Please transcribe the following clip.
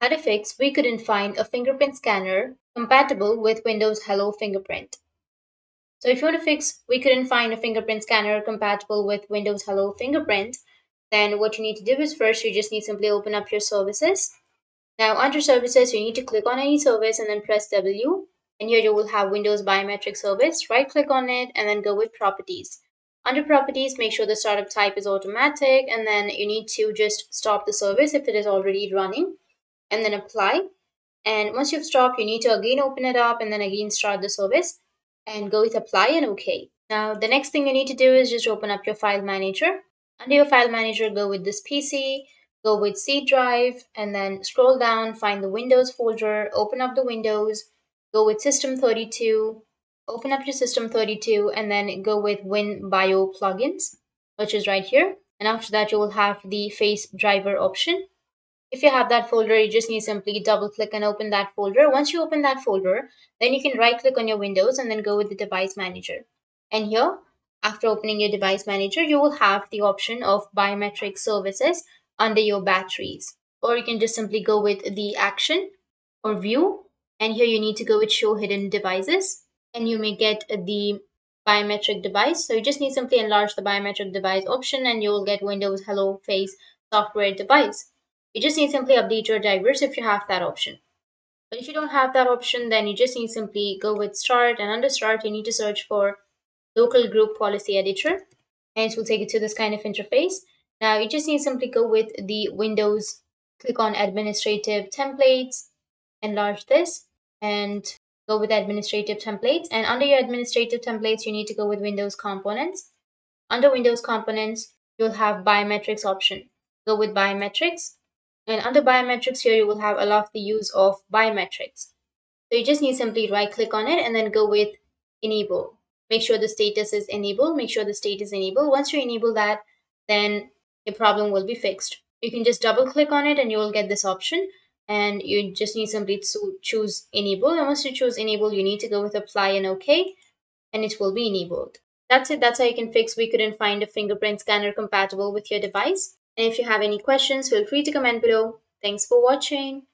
How to fix we couldn't find a fingerprint scanner compatible with Windows Hello Fingerprint. So if you want to fix we couldn't find a fingerprint scanner compatible with Windows Hello Fingerprint, then what you need to do is first you just need to simply open up your services. Now under services, you need to click on any service and then press W. And here you will have Windows Biometric service. Right click on it and then go with properties. Under properties, make sure the startup type is automatic, and then you need to just stop the service if it is already running and then apply. And once you've stopped, you need to again open it up and then again start the service and go with apply and OK. Now, the next thing you need to do is just open up your file manager. Under your file manager, go with this PC, go with C drive, and then scroll down, find the Windows folder, open up the Windows, go with System32, open up your System32, and then go with winbio plugins, which is right here. And after that, you will have the face driver option. If you have that folder, you just need to simply double click and open that folder. Once you open that folder, then you can right click on your Windows and then go with the device manager. And here, after opening your device manager, you will have the option of biometric services under your batteries. Or you can just simply go with the action or view. And here you need to go with show hidden devices. And you may get the biometric device. So you just need to simply enlarge the biometric device option and you will get Windows Hello Face software device. You just need to simply update your drivers if you have that option. But if you don't have that option, then you just need to simply go with start, and under start you need to search for local group policy editor, and it will take you to this kind of interface. Now you just need to simply go with the Windows, click on administrative templates, enlarge this, and go with administrative templates. And under your administrative templates, you need to go with Windows components. Under Windows components, you'll have biometrics option. Go with biometrics. And under biometrics here, you will have allow the use of biometrics. So you just need simply right click on it and then go with enable. Make sure the status is enabled. Make sure the state is enabled. Once you enable that, then your problem will be fixed. You can just double click on it and you will get this option. And you just need simply to choose enable. And once you choose enable, you need to go with apply and OK, and it will be enabled. That's it. That's how you can fix we couldn't find a fingerprint scanner compatible with your device. And if you have any questions, feel free to comment below. Thanks for watching.